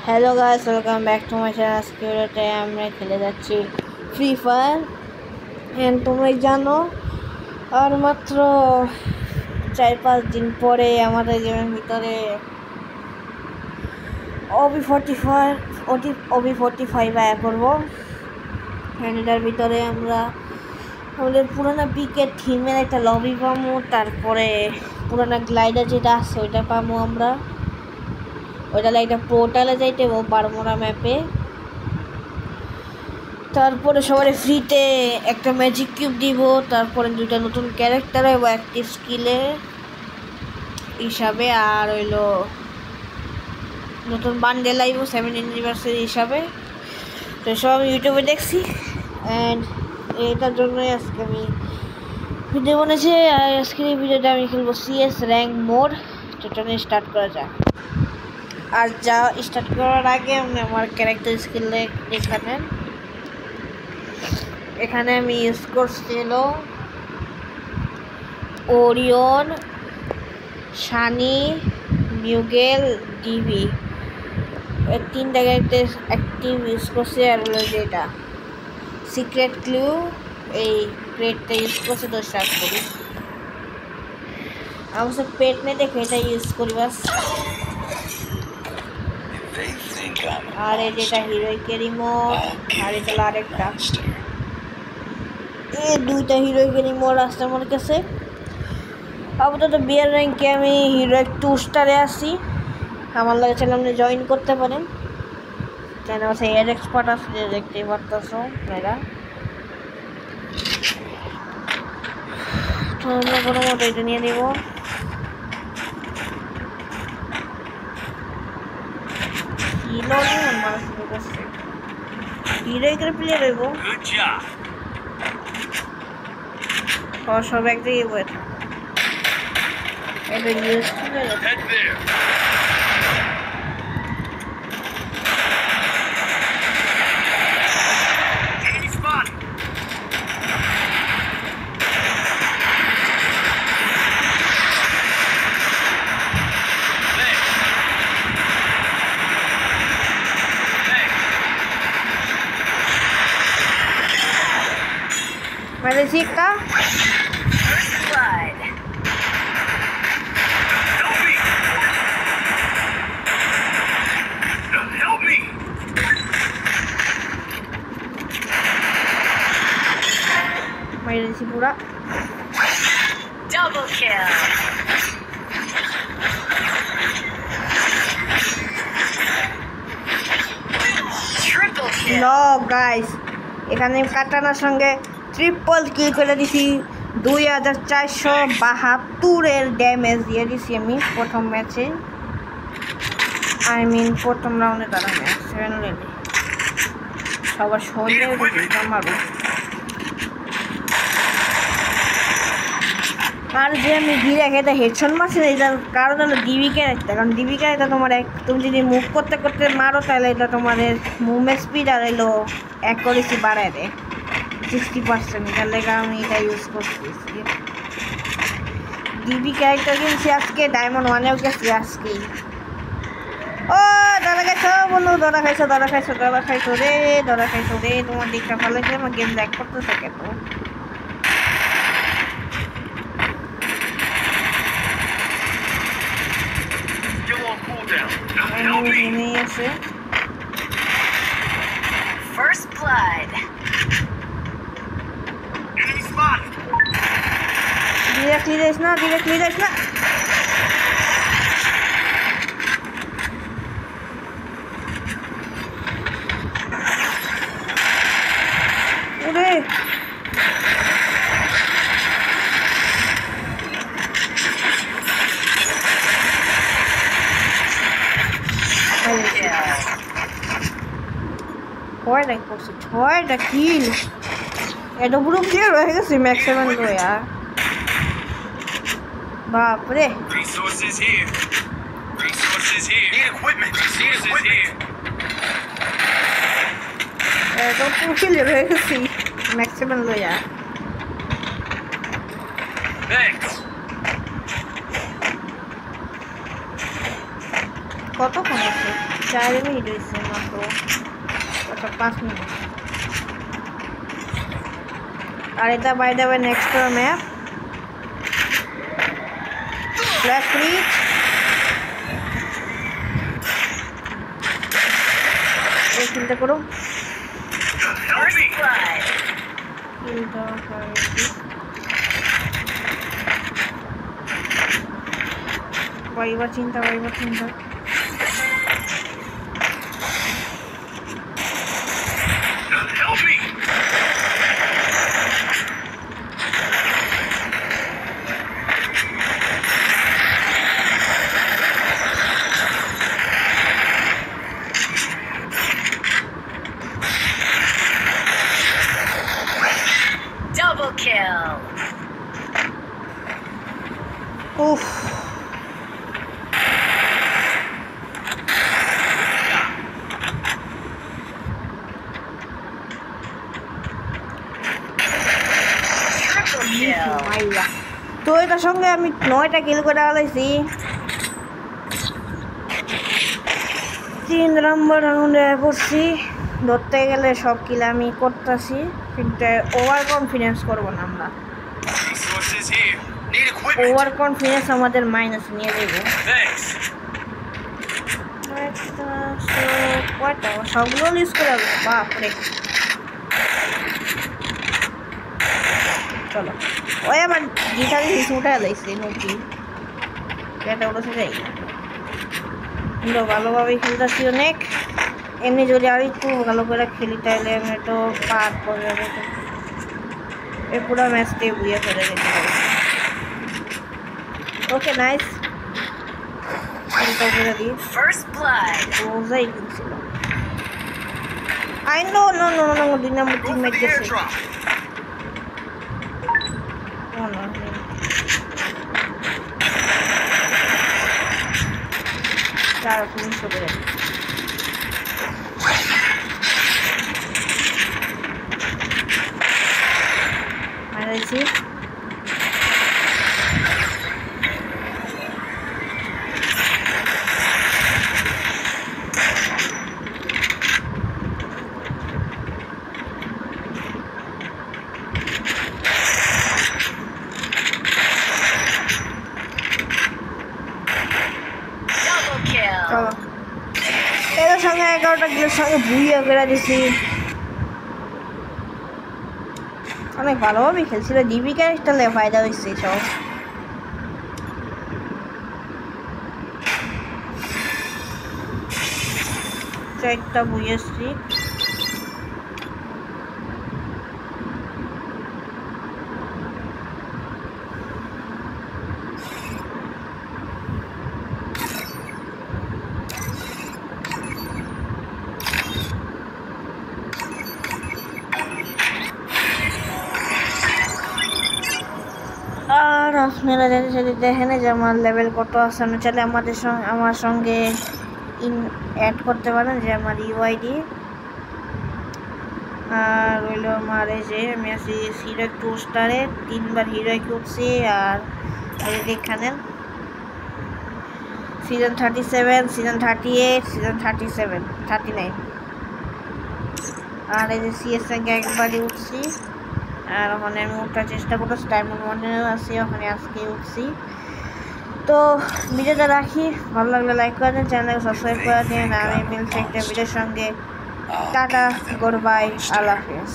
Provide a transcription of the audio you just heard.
Hello guys, welcome back to my channel. আজকে ভিডিওতে আমরা খেলে যাচ্ছি ফ্রি ফায়ার। এন্ড তোমরাই জানো আর মাত্র 4-5 দিন পরে আমাদের গেমের ভিতরে OB45 আয়া করবো। এন্ড এটার ভিতরে আমরা আমাদের পুরানো পিকের থিমের একটা লবি পাবো, তারপরে পুরানো গ্লাইডার যেটা আছে ওইটা পাবো আমরা। ওইটা একটা পোর্টালে যাইতে বারমোড়া ম্যাপে। তারপরে সবার ফ্রিতে একটা ম্যাজিক কিউব দিব, তারপরে 2টা নতুন ক্যারেক্টার এবং অ্যাক্টিভ স্কিলে হিসাবে, আর হইলো নতুন বান্ডেল আইব 7th অ্যানিভার্সারি হিসাবে। তো সব আমি ইউটিউবে দেখছি অ্যান্ড এটার জন্যই আজকে আমি ভিডিও বানিয়েছি। আর আজকের এই ভিডিওটা আমি খেলবো CS র্যাঙ্ক মোড। তো চলে স্টার্ট করা যাক। আর যা স্টার্ট করার আগে আমি আমার ক্যারেক্টার স্কিল এখানে আমি ইউজ করছি হলো ওরিয়ন, শানি, নিউগেল, ডিভি, এই 3টা ক্যারেক্টার অ্যাক্টিভ ইউজ করছি। আর হলো যেটা সিক্রেট ক্লু, এই ক্রেটটা ইউজ করছি। তো স্টার্ট করি। আমার সব পেট নেই দেখে এটা ইউজ করি বাস। আর এই যেটা হিরোইকের রিমোট, আর এটা হলো আরেকটা। এই 2টা হিরোইকের রিমোট আসছে আমার কাছে। আপাতত বিয়ার র্যাঙ্কে আমি হিরোইক 2 স্টারে আছি। আমার লাগে চ্যানেল আপনি জয়েন করতে পারেন। চ্যানেল আছে এর এক্সপার্ট আছে, দেখতেই পারতেছো আপনারা। তো আমরা কোনো মতো এটা নিয়ে নিব। হিরোইকের প্লেয়ার হইব সব এক জায়গায় বয়ে থাকে। এটা ইউজ করে Merecita. First blood. Help me. Mereci pura. Double kill. Triple kill. No guys, এখানে কাটানার সঙ্গে ট্রিপল কিল করে দিছি। 2472 ড্যামেজ দিয়ে দিছি আমি প্রথম ম্যাচে। প্রথম রাউন্ডে তারা ম্যাচ 7 লেভেল সবার শরীরে মারবো। আর যে আমি ঘিরে খেতে হেডশট মারছি না, এটার কারণ হলো ডিবি ক্যারেক্টার। কারণ ডিবি ক্যারেক্টার তোমার তুমি যদি মুভ করতে করতে মারো তাহলে এটা তোমাদের মুভমেন্ট স্পিড আর এলো অ্যাকুরেসি বাড়ায় দেয় 60%। এটার লেগে আমি এটা ইউজ করছি। ডিবি ক্যারেক্টার কিনছি আজকে, ডায়মন্ড 1-এও গেছি আজকেই। ও ধরা খাইছো বন্ধু, ধরা খাইছো রে, তোমার দিকটা ভালো লাগছে। আমার গেম ব্যাক করতেছে কেন? First blood. Enemy spotted. Directly যাইস না। ওরে ছয়টা কিল। এটা পুরো ক্লিয়ার হয়ে গেছে ম্যাক্সিমাম তো यार। বাপরে Resources here. Need equipment. এটা পুরো ক্লিয়ার হয়ে গেছে ম্যাক্সিমাম তো यार। Thanks. কতক্ষণ আছে? 4 মিনিট হয়েছে মাত্র, 5 মিনিট। আর এটা by the way next map black reach. এই চিন্তা করো বাইবার চিন্তা Help me! Double kill. উফ Triple kill. মাইয়া। তো এটার সঙ্গে আমি 9টা কিল করে আলাইছি। 3 নম্বর রাউন্ডে পড়ছি। ধরতে গেলে সব কিল আমি করতেছি, কিন্তু ওভার কনফিডেন্স করবো না আমরা। Resources here. Need equipment. Over confidence আমাদের মাইনাস নিয়ে দেবো। Thanks. কয়টা সবগুলো লিস্ট করে আসবো, বাপরে। চলো ওই আমার গিটারে উঠে লাইছে নদী এটা উঠেছে যাই কিন্তু ভালোভাবেই খেলতেছি অনেক। এমনি যদি আর একটু ভালো করে খেলি তাহলে আমি তো পার করে যাবে, এই পুরো ম্যাচটাই বুঝে ফেলে যেতে পারি। Okay nice, First blood. বোঝাই ছিল। I know no no no 2 number Go teammate for the গেছে। airdrop. ও না তার তুমি সরে যাবে। মারাইছি Double kill. চলো এর সঙ্গে 11টা গিলের সঙ্গে বুইয়া করে দিছি। অনেক ভালোভাবে খেলছিল, ডিবি ক্যারেক্টারে ফায়দা হয়েছে সব। চারটা বুইয়া স্ট্রিক আর আপনারা যদি দেখেন যে আমার লেভেল কত আছে, আপনি চাইলে আমার সঙ্গে অ্যাড করতে পারেন, যে আমার ইউআইডি। আর রইল আমার এই যে আমি আছি হিরো 2 স্টারে 3বার হিরো উঠছি। আর এখানে সিজন 37, সিজন 38, সিজন 37, 39। আর এই যে সিএস র্যাঙ্কে একবারই উঠছি। আর ওখানে আমি উঠার চেষ্টা করতেছি, ডায়মন্ড মনে আছি ওখানে আজকে উঠছি। তো ভিডিওটা রাখি, ভালো লাগলে লাইক করে দেন, চ্যানেলকে সাবস্ক্রাইব করে দিন। আমি মিলছি একটা ভিডিওর সঙ্গে। টাটা, গুড বাই, আল্লাহ হাফেজ।